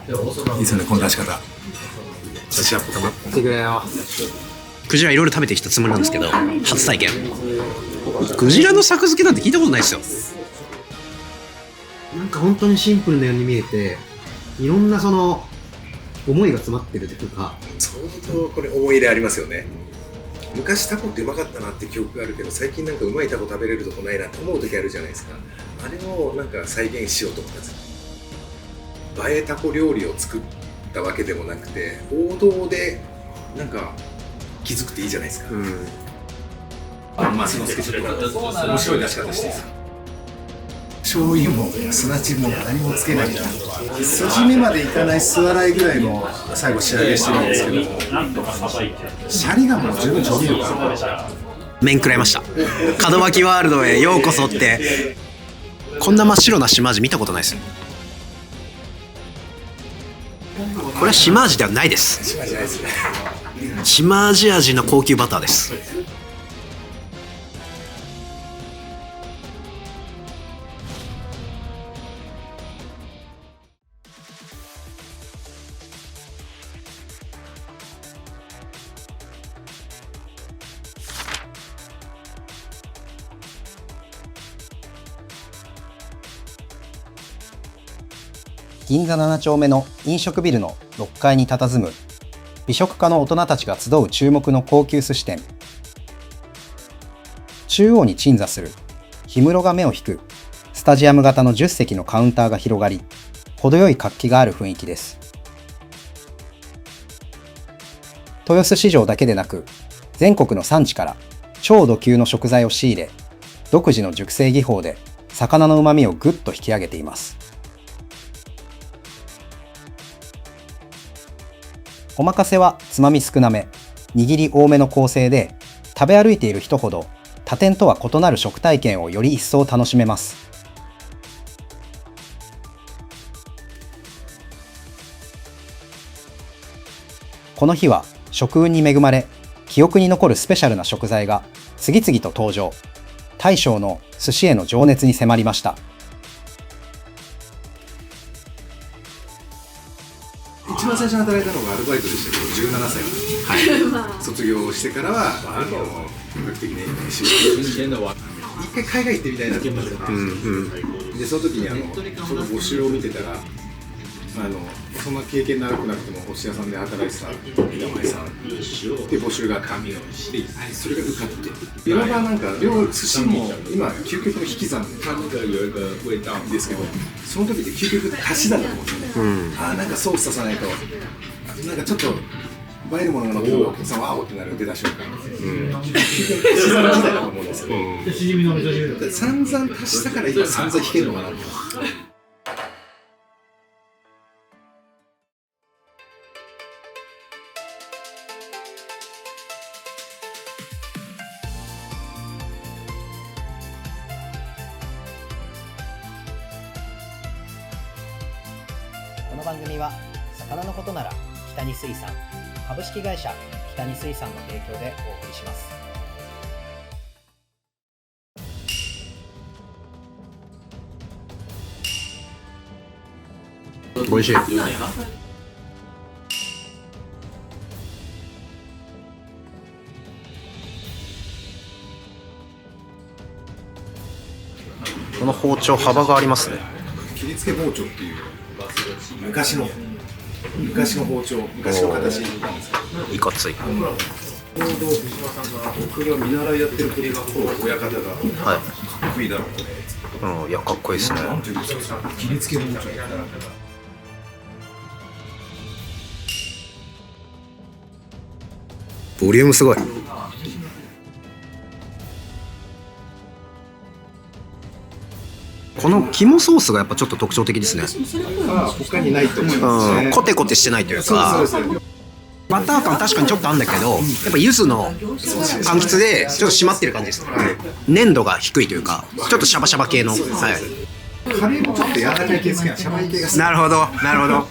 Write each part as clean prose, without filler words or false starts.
いですよね、この出し方。写真アップかな。ってくれよ。クジラいろいろ食べてきたつもりなんですけど、初体験。クジラの作付けなんて聞いたことないですよ。なんか本当にシンプルなように見えて、いろんなその思いが詰まってるというか。相当これ思い入れありますよね。昔タコってうまかったなって記憶があるけど、最近なんかうまいタコ食べれるとこないなって思う時あるじゃないですか。あれをなんか再現しようと思ったんですよ。映えタコ料理を作ったわけでもなくて、王道でなんか気づくっていいじゃないですか。まあすみません、ちょっと面白い出し方していいですか。醤油も砂地も何もつけない。筋目までいかない酢洗いぐらいの最後仕上げしてるんですけど、シャリがもう十分調味料が面食らいました。門脇ワールドへようこそって、こんな真っ白な島味見たことないです。これは島味ではないです。島味じゃないですね。島味味の高級バターです。銀座7丁目の飲食ビルの6階に佇む美食家の大人たちが集う注目の高級寿司店。中央に鎮座する氷室が目を引くスタジアム型の10席のカウンターが広がり、程よい活気がある雰囲気です。豊洲市場だけでなく、全国の産地から超度級の食材を仕入れ、独自の熟成技法で魚の旨味をぐっと引き上げています。おまかせはつまみ少なめ、握り多めの構成で、食べ歩いている人ほど他店とは異なる食体験をより一層楽しめます。この日は食運に恵まれ、記憶に残るスペシャルな食材が次々と登場。大将の寿司への情熱に迫りました。一番最初に働いたのがアルバイトでしたけど、17歳、はい、卒業してからは本格的に仕事をして一回海外行ってみたいなと思ってたんですよ。でその時にその募集を見てたら、そんな経験長くなくてもお寿司屋さんで働いてた板前さんで募集があって、それが受かって、いわばなんか寿司も今究極の引き算なんですけど、その時って究極足しだと思うんですよね。なんかソースささないとなんかちょっと映えるものがなくてお客さんは青ってなる出た瞬間、足し算時代だと思うんですけど、散々足したから今散々引けるのかなって。この番組は魚のことなら北に水産、株式会社北に水産の提供でお送りします。美味しい。この包丁幅がありますね。切り付け包丁っていう昔の包丁、昔の形なんですか。いかつい。僕が見習いやってる国が親方がはい。かっこいいだろうこれ。いやかっこいいですね。なんていうんですか、切り付け包丁。ボリュームすごい。この肝ソースがやっぱちょっと特徴的ですね。他にないと思いますね。コテコテしてないというか、バター感確かにちょっとあるんだけど、やっぱ柚子の柑橘でちょっと締まってる感じです。粘度が低いというか、ちょっとシャバシャバ系の。はい。カレーもちょっと柔らかい系好きなシャバい系が好き。なるほど、なるほど。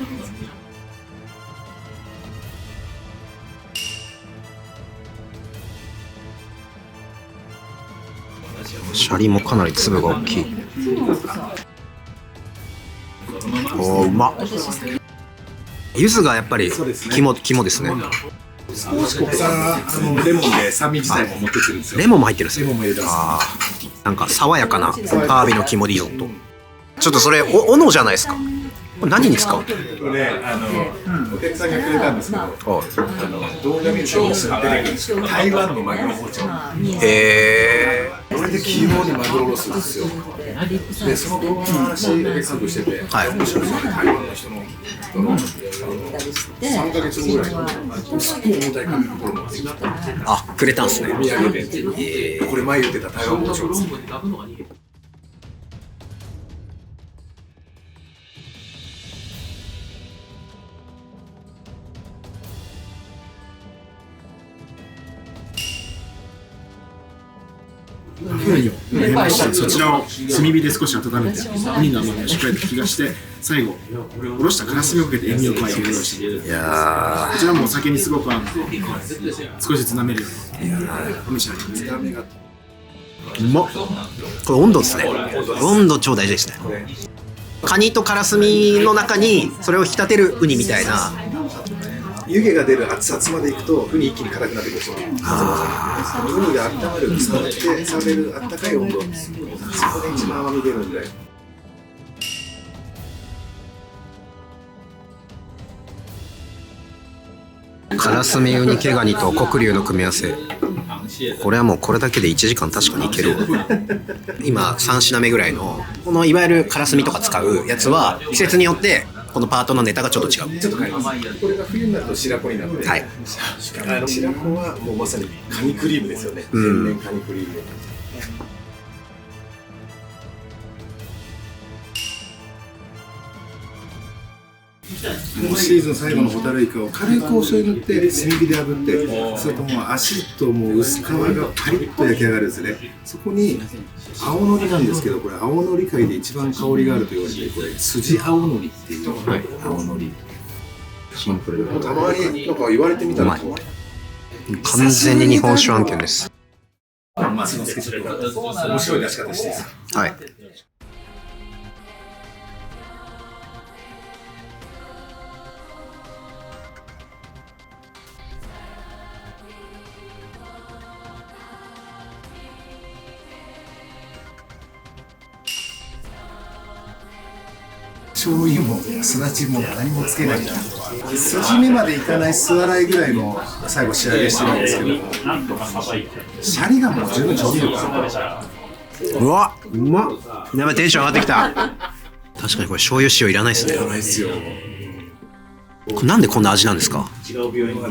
シャリもかなり粒が大きい。おー、うまっ。柚子がやっぱり肝ですね。少しここからレモンで酸味自体も持ってくるんですよ。レモンも入ってるんですよ。レモンも入れてます。なんか爽やかなアワビの肝リゾット。ちょっとそれ斧じゃないですか。これ何に使う？これお客さんがくれたんですけど、動画見ると出てくるんですよ。台湾のマグロ包丁。へこれで器用にマグロロスですよ。でその動画の話お客さんとしてて、はい面白いですね。台湾の人の3ヶ月後ぐらいすっごい重たい紙袋持ってきて、あ、くれたんですね。お土産で、これ前言ってた台湾包丁です。そちらを炭火で少し温めて、ウニの甘みをしっかりと引き出して、最後、おろしたからすみをかけて塩味を加えて用意している。いやこちらもお酒にすごく合うので、少しずつ舐めるようにお召し上がりください。うまっ。これ温度ですね。温度超大事ですね。カニとカラスミの中にそれを引き立てるウニみたいな。湯気が出る熱々までいくとウニ一気に辛くなってくるんですよ。ウニが温まる、触って冷めるあったかい温度、そこで一番甘み出るんで。カラスミウニ毛ガニと黒龍の組み合わせ。これはもうこれだけで1時間確かにいけるわ。今3品目ぐらいのこのいわゆるカラスミとか使うやつは季節によってこのパートのネタがちょっと違う。ちょっと変えます。これが冬になると白子になって、はい、白子はもうまさにカニクリームですよね。うん、天然カニクリーム。シーズン最後のホタルイカを軽くお醤油塗って炭火で炙って、それともう足ともう薄皮がパリッと焼き上がるんですね。そこに青のりなんですけど、これ青のり界で一番香りがあると言われて、これ筋青のりっていう、はい、青のりシンプルでたまになんか言われてみたら完全に日本酒案件です。面白い出し方していいですか？はい。醤油もすだちも何もつけない筋目までいかない酢洗いぐらいの最後仕上げしてるんですけど、シャリがもう十分調味料がうわっ、うまっ。やばい、テンション上がってきた。確かにこれ醤油塩いらないですね。いらないですよ。これなんでこんな味なんですか？根具合が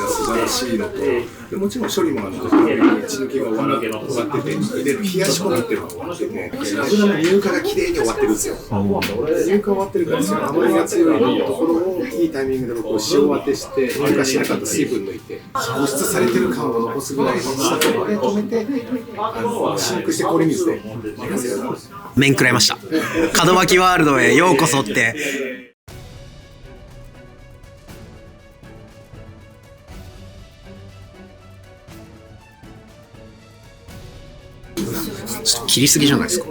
素晴らしいのと、でもちろん処理も血抜きが終わってて、入れる冷やし込みっていうのが終わってて、油の乳化がきれいに終わってるんですよ。乳化終わってるからですよ。甘みが強いところをいいタイミングでこう塩当てして、乳化しなかった水分抜いて、保湿されてる感を残すぐらいのところで止めて、真空して氷水で寝かせる。麺食らいました。門脇ワールドへようこそって。切りすぎじゃないですか。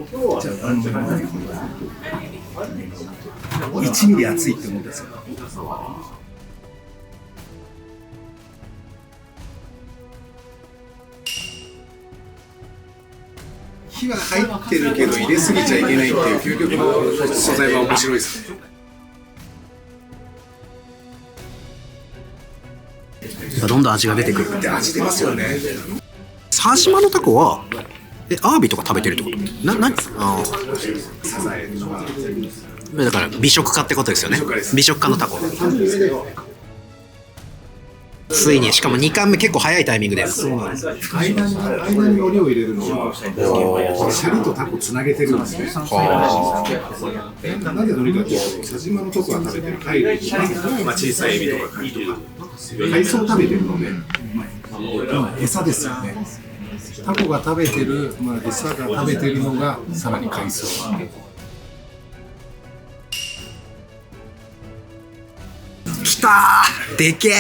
1ミリ厚いって思うんですよ。火は入ってるけど入れすぎちゃいけないっていう究極の素材は面白いですね。どんどん味が出てくる。で味出ますよね。佐島のタコはアワビとか食べてるってこと？あサザエとか。だから美食家ってことですよね。美食家のタコ。ついに、しかも2巻目結構早いタイミングで。そうなんです。間に海苔を入れるのはシャリとタコつなげてるんですね。なんで海苔かというと、佐島のタコが食べてる貝類とか、小さいエビとか貝とか海藻を食べてるので、餌ですよね。タコが食べてる、餌が食べてるのがさらに海藻。きたー、でけえ。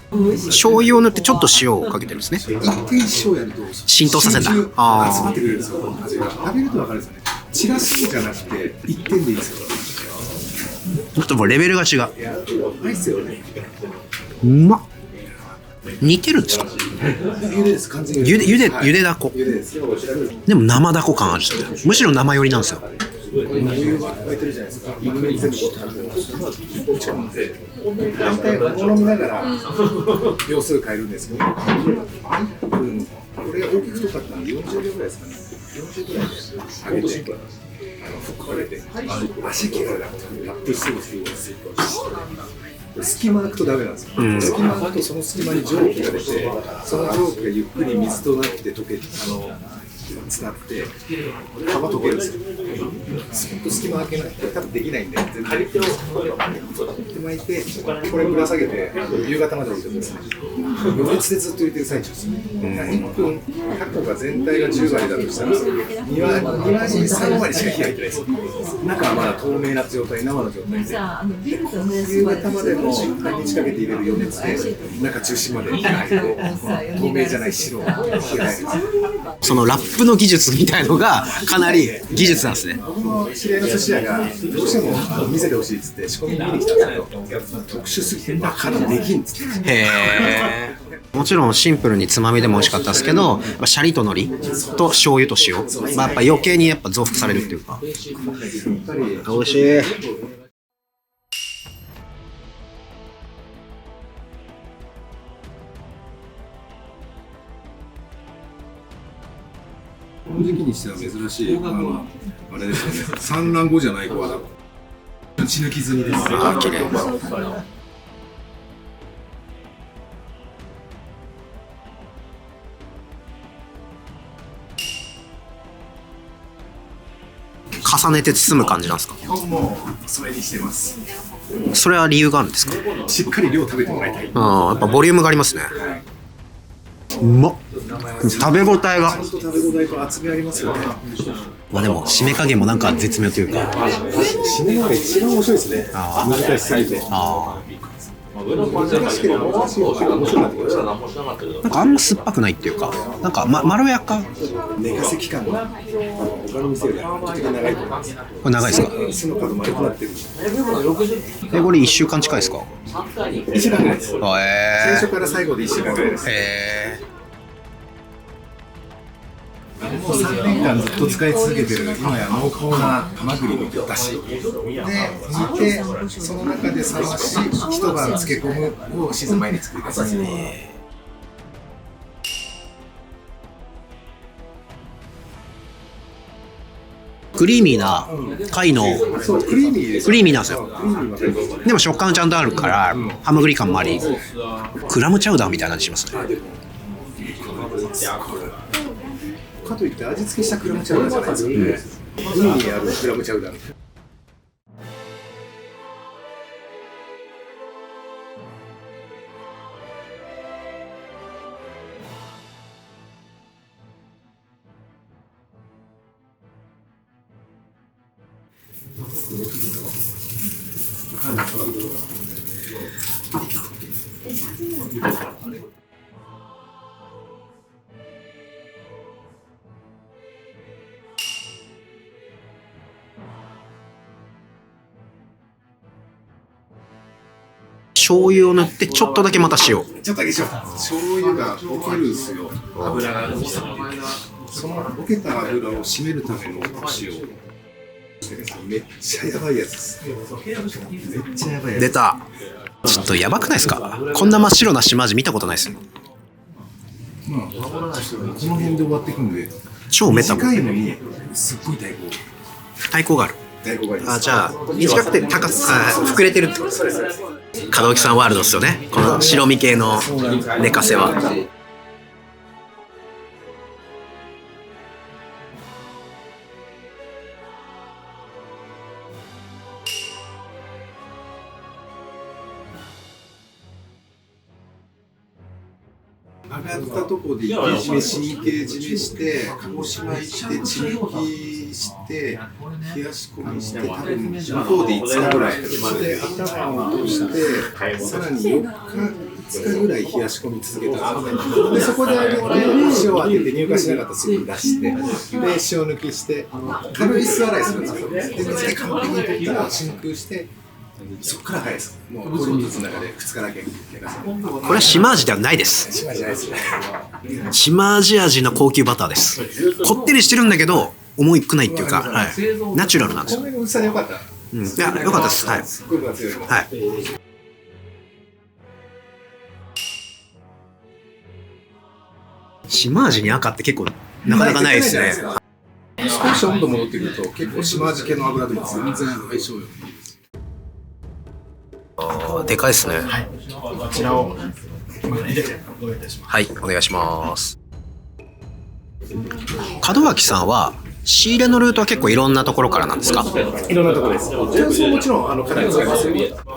醤油を塗ってちょっと塩をかけてるんですね。一定塩やると浸透させた。集まってくれるんですよ。味が食べると分かるんですよね。散らすんじゃなくて1点でいいですよ。ちょっともうレベルが違う。ないっすよね。うまっ。煮てるんですか？茹でです、完全に茹でだこ。茹でです。でも生だこ感あるんですよ。むしろ生寄りなんですよ。これ湯沸いてるじゃないですか。全部こう打ち込んで、大体お好みながら秒数変えるんですけど、これ大きく太かったんで40秒ぐらいですかね。40ぐらいで上げて、ふっくられて、足切られなくてラップすぐするんですよ。隙間空くとダメなんですよ。隙間空くとその隙間に蒸気が出て、その蒸気がゆっくり水となって溶け伝って皮溶けるんですよ。ほんと隙間開けないと多分できないんで、全然で巻いて、これぶら下げて夕方まで置いてるんですね。余熱でずっと入れてる最中ですね。1分、タコが全体が10割だとしたら2割3割しか火が入ってないです。中はまだ透明な状態、生の状態で、夕方までの半日かけて入れる余熱で中中心まで火が入ると透明じゃない白が火が入るんですよ。そのラップの技術みたいのがかなり技術なんですね。僕の知り合いの寿司屋がどうしても見せてほしいっつって仕込みに見に来たんですけど、特殊すぎてなかなかできんっつって。へー。もちろんシンプルにつまみでも美味しかったですけど、シャリと海苔と醤油と塩、まあ、やっぱ余計にやっぱ増幅されるっていうか。美味しい。この時期にしては珍しい、あれですよね、産卵後じゃない子は打ち抜き済みです。ああ、綺麗。重ねて包む感じなんですか？もうそれにしてます。それは理由があるんですか？しっかり量食べてもらいたい。ああ、やっぱボリュームがありますね。うまっ。食べ応えが。ちゃんと食べ応えと厚みありますよね。まあでも締め加減もなんか絶妙というか。締めが一番面白いですね。難しすぎて。あ難しければ難しい方が面白くなってきました。なんかあんま酸っぱくないっていうか、なんか、まろやか。寝かせ期間が他の店よりはちょっと長いと思います。これ長いですか？巣の角丸くなってる。これ1週間近いですか1週間ぐらいです。最初から最後で1週間ぐらいです。もう3年間ずっと使い続けてる今や濃厚なハマグリの出汁で煮て、その中で冷まし一晩漬け込むをシーズン前に作ります。クリーミーな貝のそうクリーミーです。クリーミーなんですよ。クリーミーわかります。でも食感ちゃんとあるからハマグリ感もあり、クラムチャウダーみたいな味しますね。かといって味付けしたクラムチャウダーじゃないですよね。海にあるクラムチャウダーみたいな。醤油を塗ってちょっとだけまた塩。ちょっとだけ醤油が溶けるんですよ。油が溶けて、その溶けた油を締めるための塩。めっちゃやばいやつです。めっちゃやばいやつ。出た。ちょっとやばくないですか？こんな真っ白な島味見たことないですよ。まあ、この辺で終わっていくんで、超メタボ。短いのにすっごい対抗がある。対抗があります。あ、じゃあ短くて高さ膨れてるってことですね。門脇さんワールドですよね。この白身系の寝かせは。上がったとこで活き締め、神経締めして、鹿児島行って、血抜きして、冷やし込みして、多分向こうで5日ぐらい。で、頭を落として、さらに4日2日ぐらい冷やし込み続けたんですよ。でそこで揚げて塩を当てて乳化しなかったスープ出して、で塩抜きして軽い酢洗いするんですよ。で水で完璧に取ったら真空して、そこから早いです。もう氷水の中で2日だけ寝かせて。これは島味ではないです。島じゃないですね。島味味の高級バターです。こってりしてるんだけど重くないっていうか、はい、ナチュラルなんですよ。米の薄さでよかった。いや、よかったです。はい。すっごい分厚い。はい。島味に赤って結構なかなかないですね。少し温度戻ってくると結構島味系の油とも全然相性よ。でかいですね。こちらをお願いいたします。はい、お願いします。門脇さんは仕入れのルートは結構いろんなところからなんですか？いろんなところです。乾燥もちろんかなり使いますよ。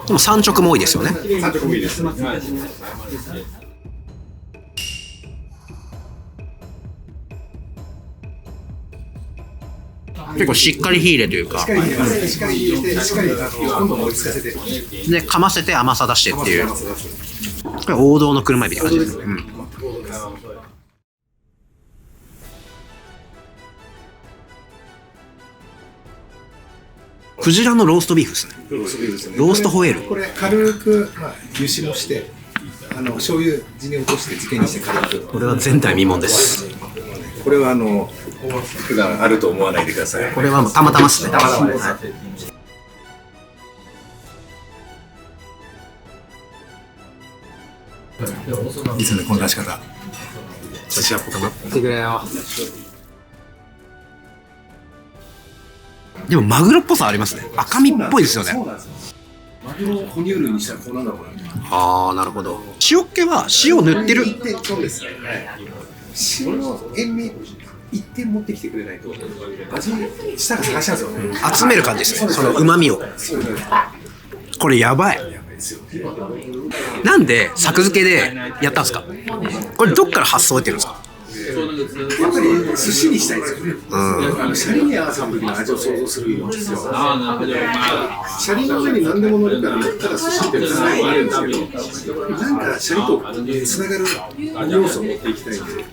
でも産直も多いですよね。産直もいいです。結構しっかり火入れというか、しっかり入れます。しっかり入れて、しっかり温度も落ち着かせて。でかませて甘さ出してっていう、これ王道の車エビって感じです。うん。クジラのローストビーフですね。ローストホエール。これ軽く湯しもして、醤油地に落として漬けにして軽く。これは前代未聞です。これは普段あると思わないでください。これはたまたまですね。たまたまです。いいですよね、この出し方。寿司屋っぽくなってくれよ。でもマグロっぽさありますね。赤身っぽいですよね。マグロを哺乳類にしたらこうなんだろうな。ああ、なるほど。塩っ気は塩塗ってる。そうですね。塩の塩味一点持ってきてくれないと味舌が探しちゃうんですよね。集める感じですね。その旨味を。これやばい。なんで作付けでやったんですか？これどっから発想を得てるんですか？やっぱり寿司にしたいですよね。シャリに合わせた時の味を想像するんですよ。シャリの上に何でも乗るから乗ったら寿司っていうのがあるんですけど、なんかシャリとつながる要素を持っていきたいんで。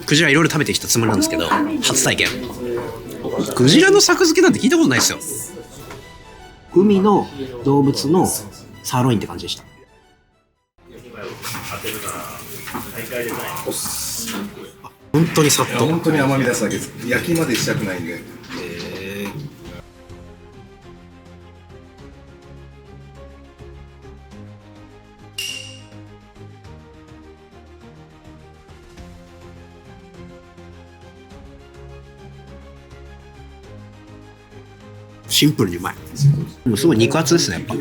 クジラいろいろ食べてきたつもりなんですけど、初体験。クジラの作付けなんて聞いたことないですよ。海の動物のサーロインって感じでした。本当にさっと。本当に甘み出すだけです。焼きまでしたくないんで。シンプルにうまい。でもすごい肉厚ですね、やっぱ。と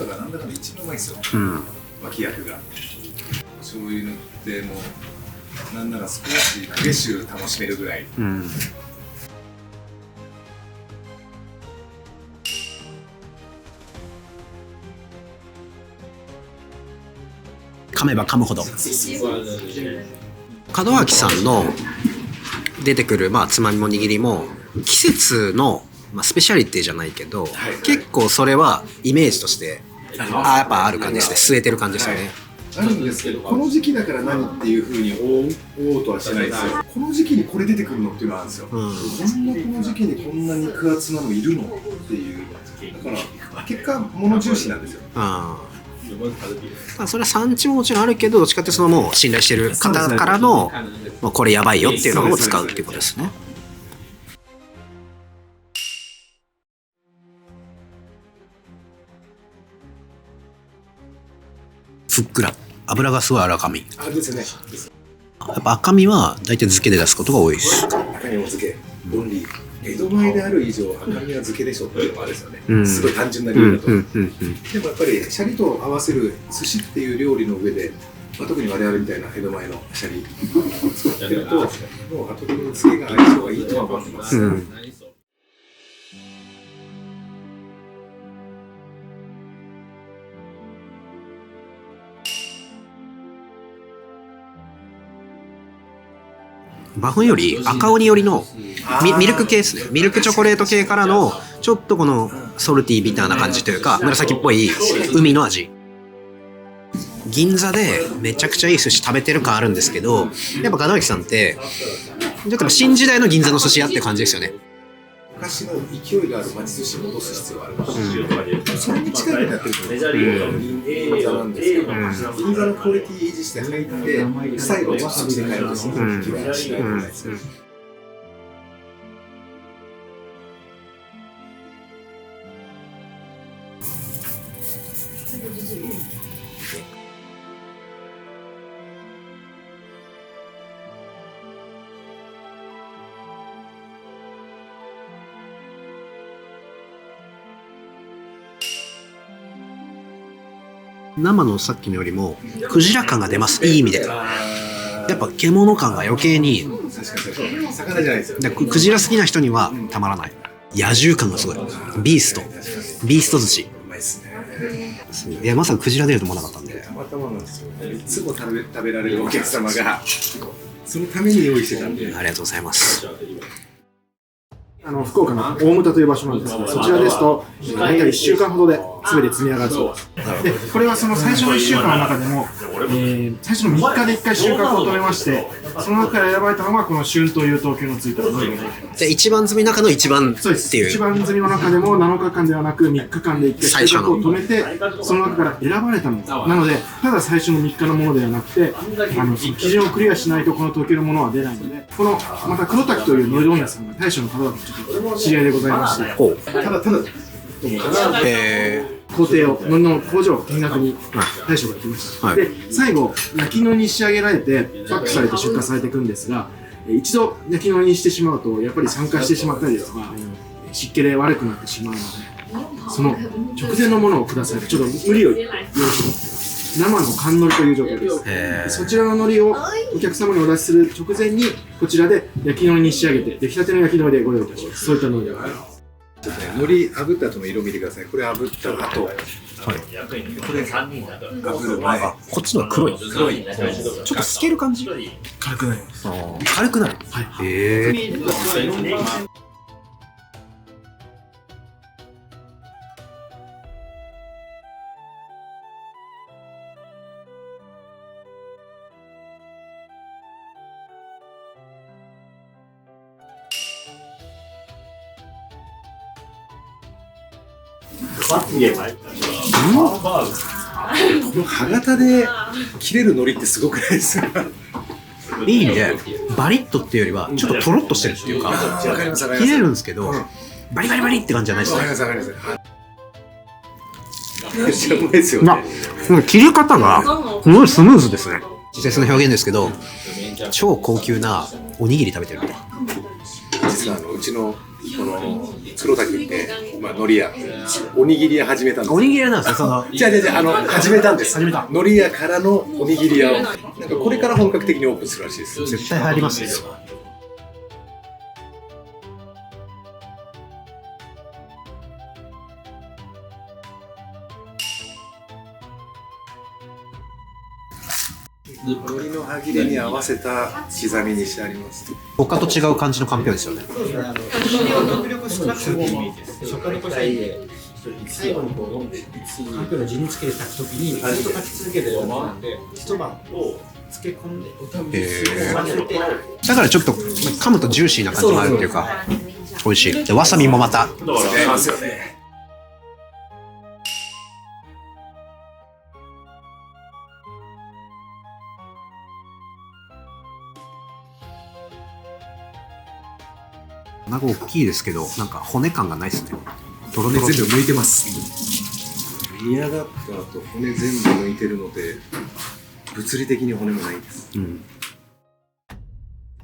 かがなんだかんだ一番うまいですよ。脇役が。醤油塗ってもなんなら少しフレッシュ楽しめるぐらい。噛めば噛むほど。門脇さんの出てくる、つまみも握りも季節の、スペシャリティじゃないけど、結構それはイメージとしてやっぱある感じですね。据えてる感じですよね。あるんですけど、この時期だから何っていうふうに思おうとはしないですよ。この時期にこれ出てくるのっていうのはあるんですよ。こんなこの時期にこんな肉厚なのいるのっていう。だから結果物重視なんですよ。それは産地ももちろんあるけど、どっちかってそのもう信頼してる方からのこれやばいよっていうのを使うっていうことですね。ふっくら、脂がすごい赤身。ですね。やっぱ赤身は大体漬けで出すことが多いです。赤身も漬け、オンリー。江戸前である以上赤身は漬けでしょっていうのもあるんですよね。すごい単純な理由だと。でもやっぱりシャリと合わせる寿司っていう料理の上で、特に我々みたいな江戸前のシャリを使ってると、もう後での漬けが相性がいいとは思ってます。バフンより赤鬼寄りのミルク系ですね。ミルクチョコレート系からのちょっとこのソルティービターな感じというか紫っぽい海の味。銀座でめちゃくちゃいい寿司食べてる感あるんですけど、やっぱ門脇さんってちょっと新時代の銀座の寿司屋って感じですよね。昔の勢いがある町寿司を戻す必要があるので、それに近いことやってると思うんですよ。銀座なんですけど、銀座のクオリティ維持して入って最後ちょっとして帰るとすると気はしないじゃないですか。生のさっきのよりもクジラ感が出ます。いい意味で。やっぱ獣感が余計に。魚じゃないですよ。クジラ好きな人にはたまらない。野獣感がすごい。ビースト寿司。いやまさかクジラ出ると思わなかったんで。たまたまなんですよ。いつも食べられるお客様がそのために用意してたんで。ありがとうございます。福岡の大牟田という場所なんですが、そちらですと大体1週間ほどで全て積み上がるそうです。でこれはその最初の1週間の中でも、最初の3日で1回収穫を止めまして、その中から選ばれたのがこの旬という等級のついたもので、じゃあ一番積みの中の一番っていう。そうです。一番積みの中でも7日間ではなく3日間で1回収穫を止めて、その中から選ばれたものなので、ただ最初の3日のものではなくて、基準をクリアしないとこの等級のものは出ないので、このまた黒滝というノイロン屋さんが大将の方だとちょっと知り合いでございまして、ただ工程をの工場を見学に大将が来ました、はい、で最後焼きのりに仕上げられてパックされて出荷されていくんですが、一度焼きのりにしてしまうとやっぱり酸化してしまったりですとか湿気で悪くなってしまうので、その直前のものをくださいとちょっと無理を用意してます。生の寒のりという状態です。そちらの海苔をお客様にお出しする直前にこちらで焼きのりに仕上げて出来たての焼きのりでご用意いたします。そういった海苔でございます。海苔炙った後の色見てください。これ炙った後、はい、これ炙る前、こっちのは黒い。ちょっと透ける感じ。軽くなります。軽くなる。はい。へえ。この歯型で切れる海苔ってすごくないですか？いい意味でバリッとっていうよりはちょっとトロッとしてるっていうか、切れるんですけど、バリバリバリって感じじゃないですね。めっちゃうまいですよね。切り方がすごいスムーズですね。稚拙な表現ですけど、超高級なおにぎり食べてるみたい。実はうちのこの黒滝って、海苔屋、おにぎり屋始めたんです。おにぎり屋なんですよ。じゃあ始めたんです。海苔屋からのおにぎり屋を、なんかこれから本格的にオープンするらしいです。絶対入りますよ。海苔の歯切れに合わせた刻みにしてあります。他と違う感じのかんぴょうですよね。極力少なくても食感残したいんで、最後にこうかんぴょうの地につけて炊くときにずっと炊き続けてるものなんで、一晩を漬け込んでだからちょっと噛むとジューシーな感じもあるっていうか、美味しい。でわさびもまた使いますよね。卵大きいですけど、なんか骨感がないですね。トロネ全部剥いてます。宮だった後骨全部剥いてるので、物理的に骨もないです。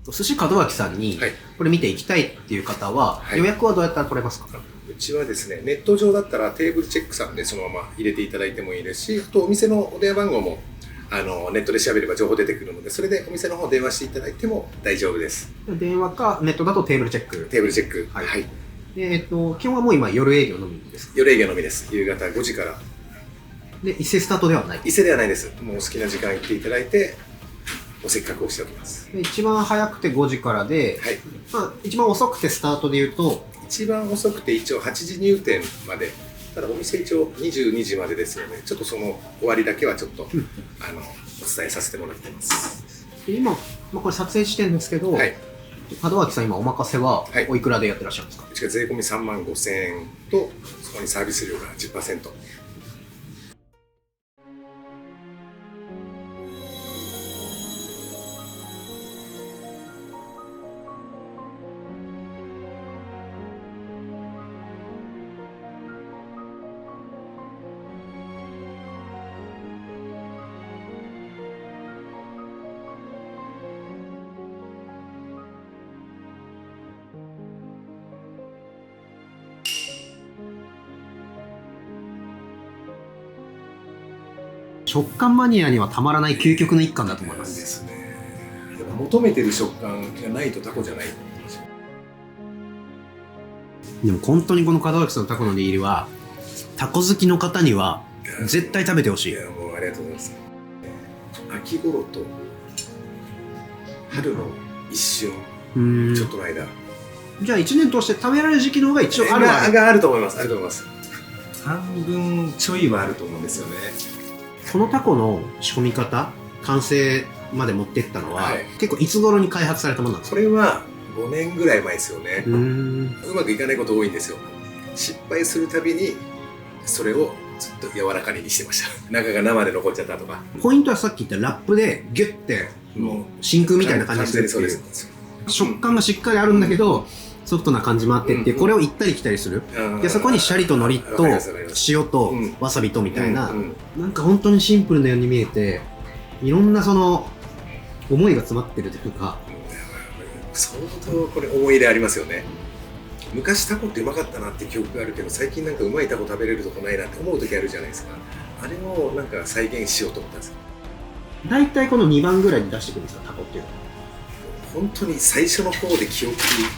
寿司門脇さんにこれ見ていきたいっていう方は、予約はどうやったら取れますか？うちはですね、ネット上だったらテーブルチェックさんでそのまま入れていただいてもいいですし、あとお店のお電話番号もネットで調べれば情報出てくるので、それでお店の方電話していただいても大丈夫です。電話かネットだとテーブルチェック。テーブルチェック。はい。基本はもう今夜営業のみですか？夜営業のみです。夕方5時から。で、伊勢スタートではない？伊勢ではないです。もう好きな時間行っていただいて、おせっかくをしておきます。一番早くて5時からで、はい、まあ、一番遅くてスタートで言うと一番遅くて一応8時入店まで、ただお店一応22時までですよね。ちょっとその終わりだけはちょっと、お伝えさせてもらってます。今、まあ、これ撮影してるんですけど、はい、門脇さん今お任せはおいくらでやってらっしゃるんですか？うちが税込み3万5,000円と、そこにサービス料が 10%。食感マニアにはたまらない究極の一貫だと思いま。ですすね。やっぱ求めてる食感がないとタコじゃない。でも本当にこの門脇さんのタコの握りはタコ好きの方には絶対食べてほしい。いや、もうありがとうございます。秋頃と春の一瞬、ちょっとの間。じゃあ1年通して食べられる時期の方が一応あるわけがあると思います。あると思います。半分ちょいはあると思うんですよね。このタコの仕込み方、完成まで持っていったのは、はい、結構いつ頃に開発されたものなんですか？これは5年ぐらい前ですよね。うまくいかないこと多いんですよ。失敗するたびにそれをずっと柔らかにしてました。中が生で残っちゃったとか。ポイントはさっき言ったラップでギュッてもう真空みたいな感じにするっていう。完全にそうです。食感がしっかりあるんだけど、ソフトな感じもあってっていう、これを行ったり来たりする。でそこにシャリと海苔と塩とわさびとみたいな、なんか本当にシンプルなように見えて、いろんなその思いが詰まってるというか。相当これ思い入れありますよね。昔タコってうまかったなって記憶があるけど、最近なんかうまいタコ食べれるとこないなって思う時あるじゃないですか。あれをなんか再現しようと思ったんですよ。大体この2番ぐらいに出してくるんですか、タコっていうのは。本当に最初の方で記憶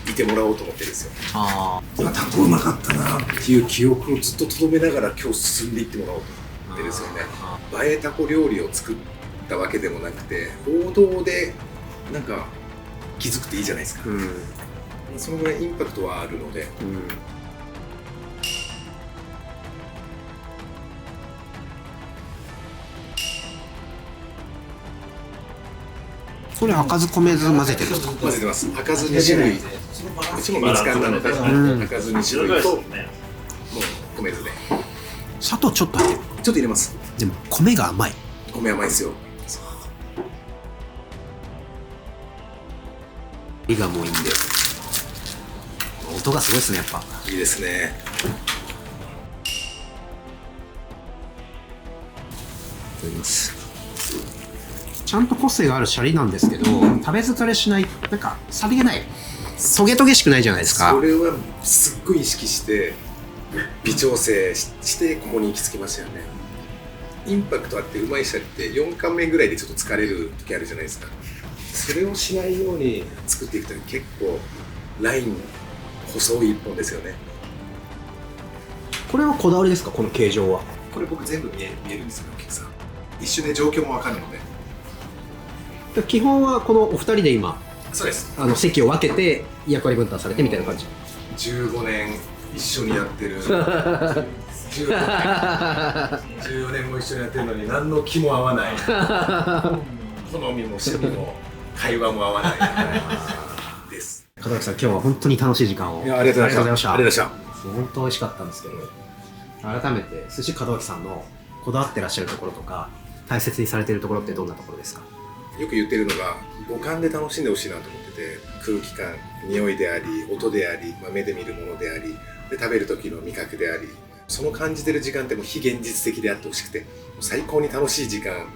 にいてもらおうと思ってるんですよ。タコうまかったなっていう記憶をずっと留めながら今日進んでいってもらおうと思ってるんですよね。映えタコ料理を作ったわけでもなくて、王道でなんか気づくっていいじゃないですか。そのぐらいインパクトはあるので、これ赤酢米酢混ぜてるんですか？混ぜてます。赤酢2種類、うちも蜜柑なので、赤酢2種類ともう米酢で。砂糖ちょっと入れる。ちょっと入れます。でも米が甘い。米甘いですよ。火がもういいんで、音がすごいですね、やっぱ。いいですね。いただきます。ちゃんと個性があるシャリなんですけど、食べ疲れしない、なんかさりげない、トゲトゲしくないじゃないですか。それはすっごい意識して微調整してここに行き着きましたよね。インパクトあってうまいシャリって4貫目ぐらいでちょっと疲れる時あるじゃないですか。それをしないように作っていくと結構ライン細い一本ですよね。これはこだわりですか、この形状は？これ僕全部見えるんですよ、お客さん。一瞬で状況も分かるので。基本はこのお二人で今、そうです。席を分けて役割分担されてみたいな感じ。15年一緒にやってる14年も一緒にやってるのに何の気も合わない好みも趣味も会話も合わないです。門脇さん、今日は本当に楽しい時間をありがとうございました。ありがとうございました。本当美味しかったんですけど、改めて寿司門脇さんのこだわってらっしゃるところとか大切にされているところってどんなところですか？よく言ってるのが五感で楽しんでほしいなと思ってて、空気感、匂いであり、音であり、目で見るものであり、で食べる時の味覚であり、その感じてる時間ってもう非現実的であってほしくて、最高に楽しい時間、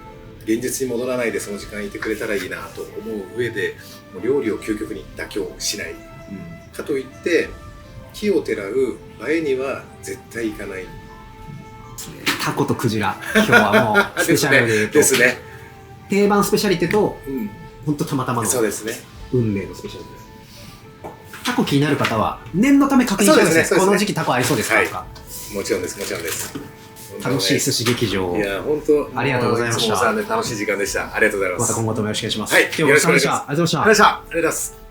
現実に戻らないでその時間いてくれたらいいなと思う上で、もう料理を究極に妥協しない、かといって奇をてらう映えには絶対いかない。タコとクジラ、今日はもうスペシャルで言うとですね。定番スペシャリテと、本当たまたまのそうですね。運命のスペシャリテ。タコ気になる方は念のため確認してください。この時期タコありそうですかとか。もちろんです、もちろんです。楽しい寿司劇場を。いや、本当ありがとうございました。いつもお世話で楽しい時間でした。ありがとうございます。また今後ともよろしくお願いします。はい、今日もお疲れ様でした。ありがとうございました。ありがとうございました。ありがとうございます。